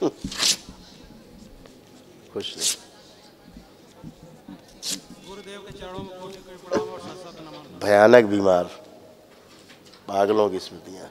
खुश रहे। गुरुदेव के चरणों में कोटि कोटि प्रणाम और शत शत नमन। भयानक बीमार पागलों की स्मृतियाँ।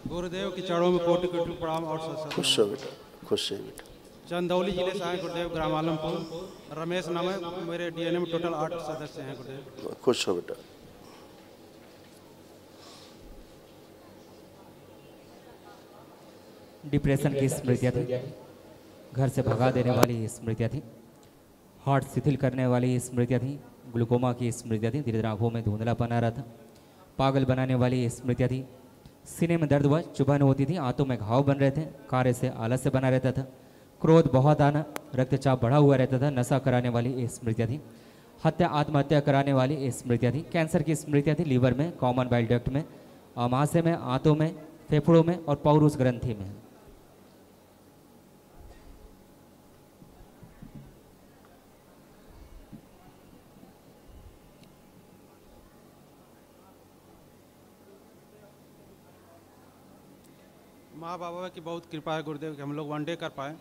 गुरुदेव के चरणों में कोटि कोटि प्रणाम और शत शत खुश हो नमन। बेटा, खुश है बेटा। चंदौली जिले से आए गुरुदेव, ग्राम आलमपुर। रमेश नाम है, मेरे डीएनए में टोटल 8 सदस्य हैं गुरुदेव। खुश हो बेटा। डिप्रेशन की स्मृतियाँ थी, घर से भगा देने वाली स्मृतियाँ थी, हार्ट शिथिल करने वाली स्मृतियाँ थी, ग्लूकोमा की स्मृतियाँ थी, धीरे धीरे आँखों में धुंधलापन आ रहा था, पागल बनाने वाली स्मृतियाँ थी, सीने में दर्द हुआ, चुभन होती थी, आंतों में घाव बन रहे थे, कार्य से आलस्य बना रहता था, क्रोध बहुत आना, रक्तचाप बढ़ा हुआ रहता था, नशा कराने वाली स्मृतियाँ थी, हत्या आत्महत्या कराने वाली स्मृतियाँ थी, कैंसर की स्मृतियाँ थी, लीवर में, कॉमन बाइल डक्ट में, आमाशय में, आंतों में, फेफड़ों में और पौरुष ग्रंथि में। माँ बाबा की बहुत कृपा है गुरुदेव कि हम लोग वनडे कर पाए।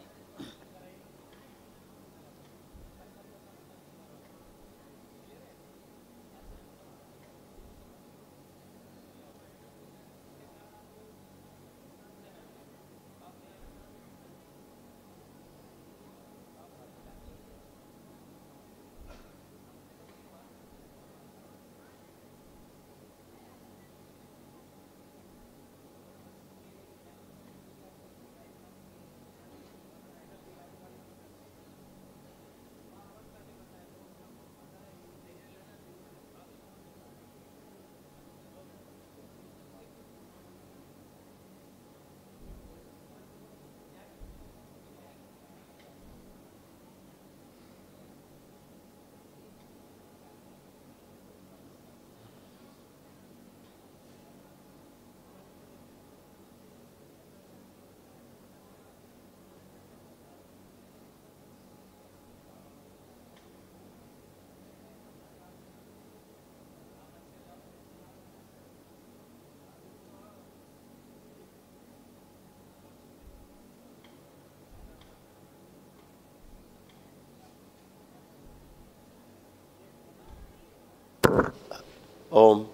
ओम।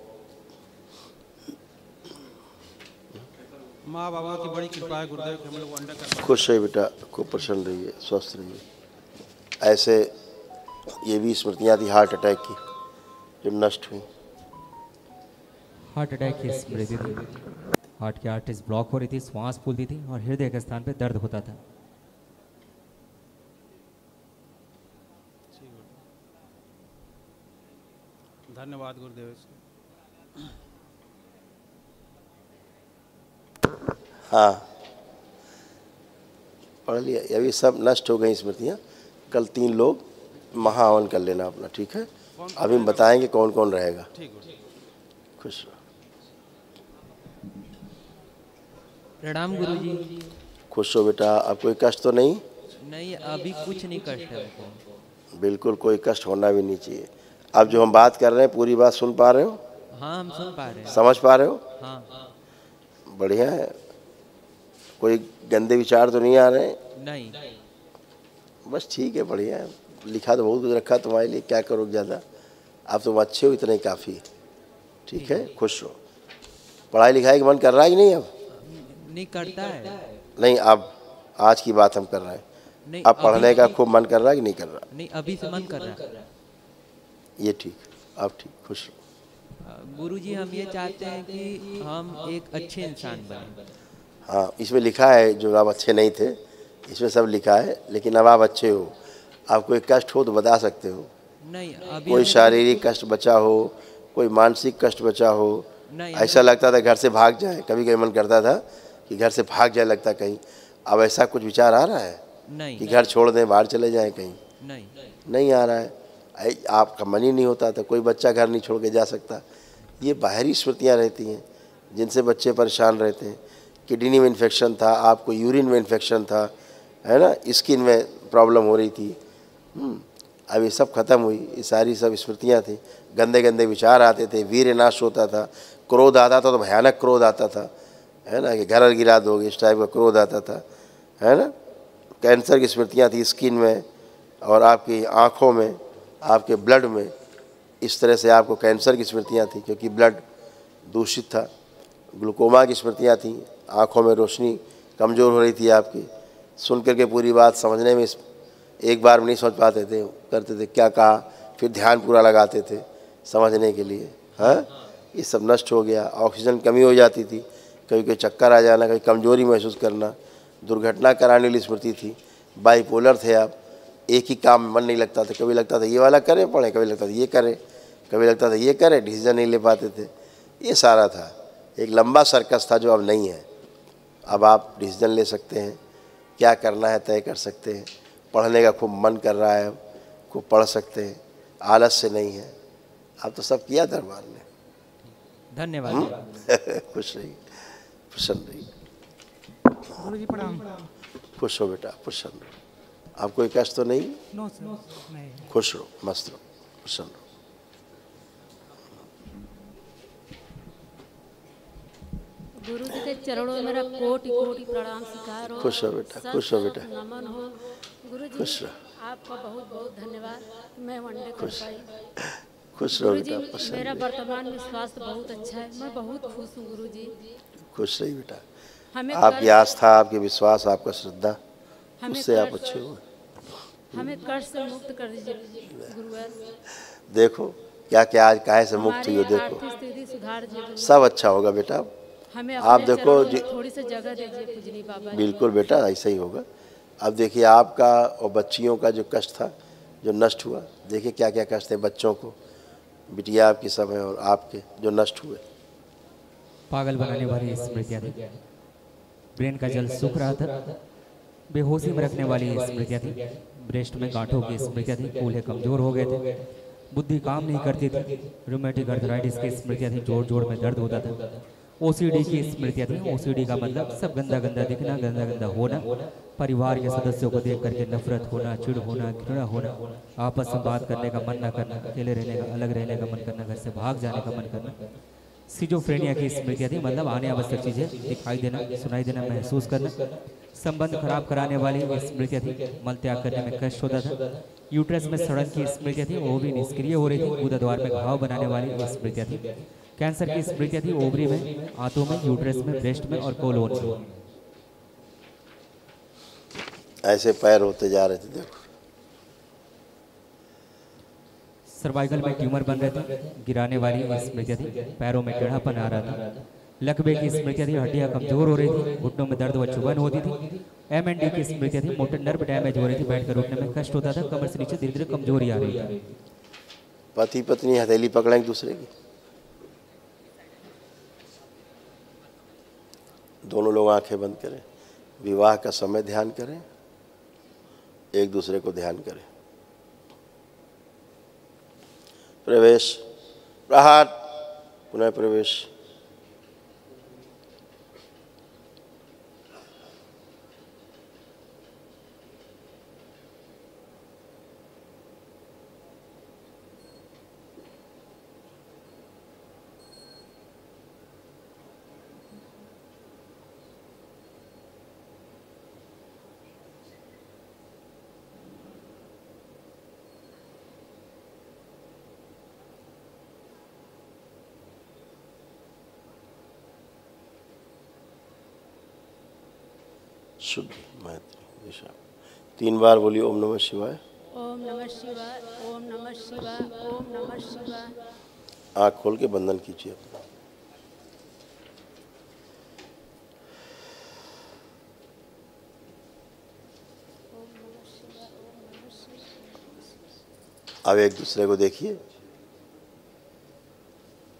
माँ बाबा की बड़ी कृपा है गुरुदेव कि हम लोग वनडे कर पाए। खुश है बेटा, खूब प्रसन्न रहिए, स्वस्थ रहिए। ऐसे ये भी स्मृतियाँ थी हार्ट अटैक की जो नष्ट हुई। हार्ट अटैक की स्मृति थी, हार्ट की आर्टरीज ब्लॉक हो रही थी, श्वास फूलती थी और हृदय के स्थान पे दर्द होता था। धन्यवाद गुरुदेव। हाँ, पढ़ लिया। अभी सब नष्ट हो गई स्मृतियाँ। कल 3 लोग महाहवन कर लेना अपना, ठीक है? अभी हम बताएंगे कौन कौन रहेगा। खुश रहो। प्रणाम गुरुजी। खुश हो बेटा। अब कोई कष्ट तो नहीं? नहीं, अभी कुछ नहीं कष्ट है हमको। बिल्कुल कोई कष्ट होना भी नहीं चाहिए। अब जो हम बात कर रहे हैं पूरी बात सुन पा रहे हो? हाँ, हम सुन पा रहे हैं। समझ पा रहे हो? हाँ। बढ़िया है। कोई गंदे विचार तो नहीं आ रहे हैं? नहीं। बस ठीक है, बढ़िया है। लिखा तो बहुत कुछ रखा तुम्हारे लिए, क्या करोगे ज़्यादा। आप तुम अच्छे हो, इतना ही काफ़ी है। ठीक है, खुश रहो। पढ़ाई लिखाई का मन कर रहा है कि नहीं? अब नहीं करता है। नहीं, अब आज की बात हम कर रहे हैं। नहीं, अब पढ़ने का खूब मन कर रहा है कि नहीं कर रहा? नहीं, अभी से मन कर रहा है। ये ठीक, अब ठीक, खुश रहो। गुरुजी, हम ये चाहते हैं कि हम एक अच्छे इंसान बने। हाँ, इसमें लिखा है जो आप अच्छे नहीं थे, इसमें सब लिखा है, लेकिन अब आप अच्छे हो। आप कोई कष्ट हो तो बता सकते हो। नहीं, अभी कोई शारीरिक कष्ट बचा हो, कोई मानसिक कष्ट बचा हो, ऐसा लगता था घर से भाग जाए, कभी कभी मन करता था कि घर से भाग जाए, लगता कहीं। अब ऐसा कुछ विचार आ रहा है? नहीं। कि घर छोड़ दें, बाहर चले जाएं कहीं? नहीं। नहीं आ रहा है। आपका मन ही नहीं होता था। कोई बच्चा घर नहीं छोड़ के जा सकता। ये बाहरी स्मृतियाँ रहती हैं जिनसे बच्चे परेशान रहते हैं। किडनी में इन्फेक्शन था, आपको यूरिन में इन्फेक्शन था, है ना, स्किन में प्रॉब्लम हो रही थी। अब ये सब खत्म हुई। ये सारी सब स्मृतियाँ थी। गंदे गंदे विचार आते थे, वीर नाश होता था, क्रोध आता था तो भयानक क्रोध आता था, है ना, कि घर गिरा दोगे, इस टाइप का क्रोध आता था, है ना। कैंसर की स्मृतियाँ थी स्किन में और आपकी आँखों में, आपके ब्लड में, इस तरह से आपको कैंसर की स्मृतियाँ थी क्योंकि ब्लड दूषित था। ग्लूकोमा की स्मृतियाँ थी, आँखों में रोशनी कमज़ोर हो रही थी आपकी। सुन करके पूरी बात समझने में एक बार में नहीं समझ पाते थे, करते थे क्या कहा, फिर ध्यान पूरा लगाते थे समझने के लिए। हाँ, ये सब नष्ट हो गया। ऑक्सीजन कमी हो जाती थी, कभी कभी चक्कर आ जाना, कभी कमज़ोरी महसूस करना, दुर्घटना कराने वाली स्मृति थी। बाइपोलर थे आप, एक ही काम में मन नहीं लगता था, कभी लगता था ये वाला करें पढ़ें, कभी लगता था ये करें, कभी लगता था ये करें, डिसीजन नहीं ले पाते थे। ये सारा था, एक लंबा सर्कस था जो अब नहीं है। अब आप डिसीजन ले सकते हैं, क्या करना है तय कर सकते हैं। पढ़ने का खूब मन कर रहा है, खूब पढ़ सकते हैं, आलस से नहीं है। अब तो सब किया दरबार ने। धन्यवाद। खुश रहिए, प्रसन्न रहिए। गुरुजी प्रणाम। खुश हो बेटा, प्रसन्न रहो। आप कोई कष्ट तो नहीं? नो सर, नहीं। खुश रहो, मस्त रहो, प्रसन्न रहो। गुरु जी के चरणों में मेरा कोटि कोटि प्रणाम स्वीकार हो। खुश हो बेटा, खुश हो बेटा, नमन हो। गुरु जी खुश रहो, आपका बहुत बहुत धन्यवाद, मैं वनडे कर पाई। खुश रहो गुरु जी बेटा, प्रसन्न मेरा रहिए। वर्तमान में स्वास्थ्य बहुत अच्छा है, मैं बहुत खुश हूँ गुरु जी। खुश रहिए बेटा। हमें आपकी आस्था, आपकी विश्वास, आपका श्रद्धा, हमें उससे आप कर्ज- अच्छे हो। हमें कर्ज से मुक्त कर दीजिए गुरुवर। देखो क्या क्या आज काहे से मुक्त हुई हो, हमारी देखो आर्थिक स्थिति सुधार दीजिए। सब अच्छा होगा बेटा। हमें आप अपने देखो चरणों में थोड़ी सी जगह दीजिए पूजनी बाबा जी। बिल्कुल बेटा, ऐसा ही होगा। अब देखिए आपका और बच्चियों का जो कष्ट था, जो नष्ट हुआ, देखिए क्या क्या कष्ट थे बच्चों को, बिटिया आपकी सब है और आपके जो नष्ट हुए। पागल बनाने वाली स्मृतियाँ थी, ब्रेन का जल सूख रहा था, बेहोशी में रखने वाली स्मृतियाँ थी, ब्रेस्ट में गांठों की स्मृतियाँ थी, कूल्हे कमजोर हो गए थे, बुद्धि काम नहीं करती थी, रूमेटिक अर्थराइटिस की स्मृतियाँ थी, जोड़ जोड़ में दर्द होता था, ओसीडी की स्मृतियाँ थी। ओसीडी का मतलब सब गंदा गंदा दिखना, गंदा गंदा होना, परिवार के सदस्यों को देख करके नफरत होना, चिढ़ होना, घृणा होना, आपस में बात करने का मन न करना, अकेले रहने का, अलग रहने का मन करना, घर से भाग जाने का मन करना। सिजोफ्रेनिया की स्मृतियाँ थी, मतलब आने आवश्यक चीज़ें दिखाई देना, सुनाई देना, महसूस करना। संबंध खराब कराने वाली स्मृतियाँ थी, मल त्याग करने में कष्ट होता था। यूट्रस में सड़न की स्मृतियाँ थी, वो भी निष्क्रिय हो रही थी। गुदा द्वार में घाव बनाने वाली स्मृतियाँ थी। कैंसर की स्मृतियाँ थी, ओवरी में, आंतों में, यूट्रस में, ब्रेस्ट में और कोलोन में। ऐसे पैर होते जा रहे थे, देखो सर्वाइकल में ट्यूमर बन रहे थे, गिराने वाली स्मृतियाँ थी, पैरों में टेढ़ापन आ रहा था। लकवे की स्मृतियाँ थी, हड्डियाँ कमजोर हो रही थी, घुटनों में दर्द व चुभन होती थी। MND की स्मृतियाँ थी, मोटर नर्व डैमेज हो रही थी, बैठकर उठने में कष्ट होता था, कमर से नीचे धीरे धीरे कमजोरी आ रही थी। पति पत्नी हथेली पकड़ें एक दूसरे की, दोनों लोग आंखें बंद करें, विवाह का समय ध्यान करें, एक दूसरे को ध्यान करें। प्रवेश, प्रहार, पुनः प्रवेश। शुद्ध मैत्री दिशा 3 बार बोलिए ओम नमः शिवाय। ओम नमः शिवाय, ओम नमः शिवाय, ओम नमः शिवाय। आँख खोल के बंधन कीजिए अपना। अब एक दूसरे को देखिए,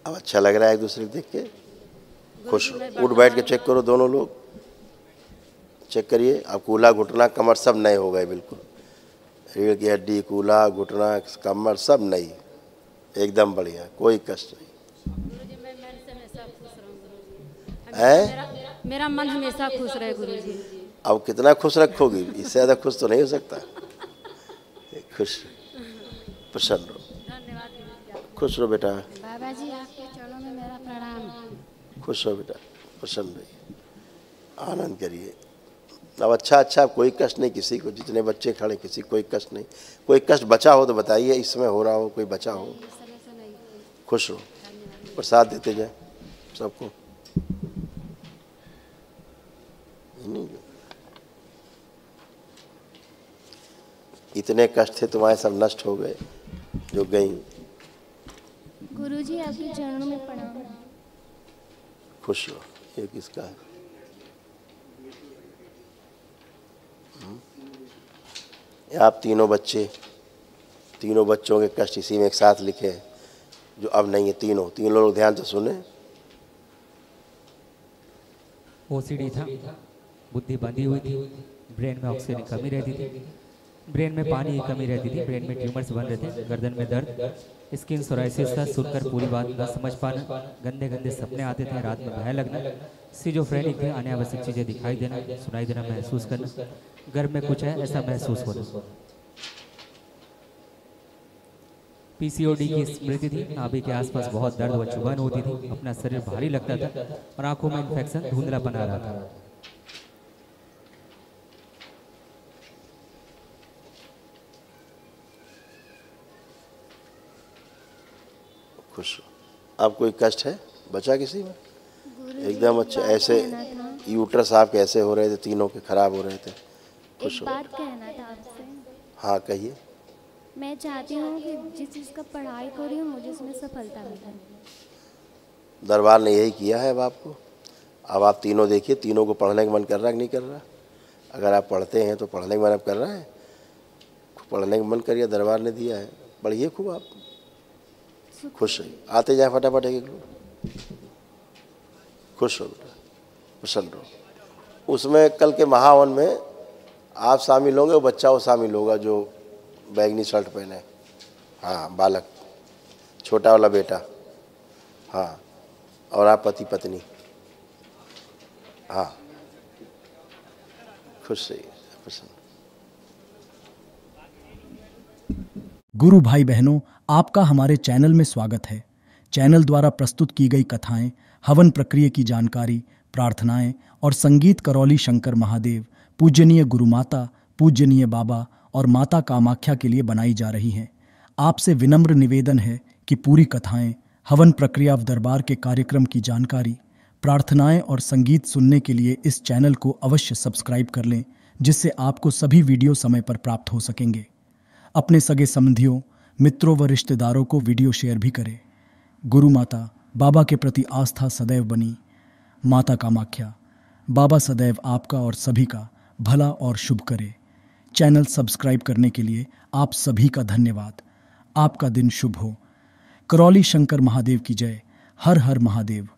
अब अच्छा लग रहा है एक दूसरे को देख के, खुश हो। उठ बैठ के चेक करो, दोनों लोग चेक करिए। अब कूल्हा, घुटना, कमर सब नए हो गए, बिल्कुल रीढ़ की हड्डी, कूल्हा, घुटना, कमर सब नई, एकदम बढ़िया, कोई कष्ट नहीं। गुरुजी मैं मन से हमेशा खुश रहूं गुरुजी। मेरा मन हमेशा खुश रहे गुरुजी। अब कितना खुश रखोगी, इससे ज़्यादा खुश तो नहीं हो सकता। खुश, प्रसन्न रहो, धन्यवाद गुरुजी। खुश रहो बेटा, बाबा जी आपके चरणों में मेरा प्रणाम। खुश हो बेटा, प्रसन्न रहिए। आनंद करिए। अब अच्छा कोई कष्ट नहीं किसी को, जितने बच्चे खड़े किसी कोई कष्ट नहीं। कोई कष्ट बचा हो तो बताइए, इस समय हो रहा हो कोई बचा हो। खुश रहो, प्रसाद देते जाए सबको। इतने कष्ट थे तुम्हारे, सब नष्ट हो गए जो गई। गुरुजी आपके चरणों में प्रणाम। खुश हो। ये किसका है? आप तीनों बच्चों के कष्ट इसी में एक साथ लिखे हैं, जो अब नहीं है। तीनों लोग ध्यान से सुने। ओसीडी था, बुद्धि बंधी हुई थी, ब्रेन में ऑक्सीजन की कमी रहती थी, ब्रेन में पानी की कमी रहती थी, ब्रेन में ट्यूमर्स बन रहे थे, गर्दन में दर्द, स्किन सोराइसिस था, सुनकर पूरी बात न समझ पाना, गंदे सपने आते थे, रात में भय लगना, सिजोफ्रेनिक थे, अनावश्यक चीज़ें दिखाई देना, सुनाई देना, महसूस करना, घर में कुछ है ऐसा महसूस होना। पीसीओडी की स्मृति थी, नाभि के आसपास बहुत दर्द व चुभन होती थी, अपना शरीर भारी लगता था और आंखों में इन्फेक्शन, धुंधलापन आ रहा था। खुश हो। अब कोई कष्ट है बचा किसी में? एकदम अच्छा। ऐसे यूट्रस आपके ऐसे हो रहे थे, तीनों के खराब हो रहे थे। खुश हो। बात कहना था आपसे। हाँ कहिए। मैं चाहती हूँ कि जिस चीज़ का पढ़ाई कर रही हूँ मुझे उसमें सफलता मिले। दरबार ने यही किया है अब आपको। अब आप तीनों देखिए, तीनों को पढ़ने का मन कर रहा है कि नहीं कर रहा? अगर आप पढ़ते हैं तो पढ़ने का मन अब कर रहा है, पढ़ने का मन करिए, दरबार ने दिया है, पढ़िए खूब आप। खुश है। आते जाए फटाफट एक लोग। खुश हो बेटा, प्रसन्न रहो। उसमें कल के महावन में आप शामिल होंगे, वो बच्चा वो शामिल होगा जो बैगनी शर्ट पहने। हाँ बालक, छोटा वाला बेटा। हाँ, और आप पति पत्नी। हाँ खुश रहिए, प्रसन्न। गुरु भाई बहनों, आपका हमारे चैनल में स्वागत है। चैनल द्वारा प्रस्तुत की गई कथाएं, हवन प्रक्रिया की जानकारी, प्रार्थनाएं और संगीत करौली शंकर महादेव, पूजनीय गुरु माता, पूजनीय बाबा और माता कामाख्या के लिए बनाई जा रही हैं। आपसे विनम्र निवेदन है कि पूरी कथाएं, हवन प्रक्रिया दरबार के कार्यक्रम की जानकारी, प्रार्थनाएं और संगीत सुनने के लिए इस चैनल को अवश्य सब्सक्राइब कर लें, जिससे आपको सभी वीडियो समय पर प्राप्त हो सकेंगे। अपने सगे संबंधियों, मित्रों व रिश्तेदारों को वीडियो शेयर भी करें। गुरु माता, बाबा के प्रति आस्था सदैव बनी। माता कामाख्या, बाबा सदैव आपका और सभी का भला और शुभ करे। चैनल सब्सक्राइब करने के लिए आप सभी का धन्यवाद। आपका दिन शुभ हो। करौली शंकर महादेव की जय। हर हर महादेव।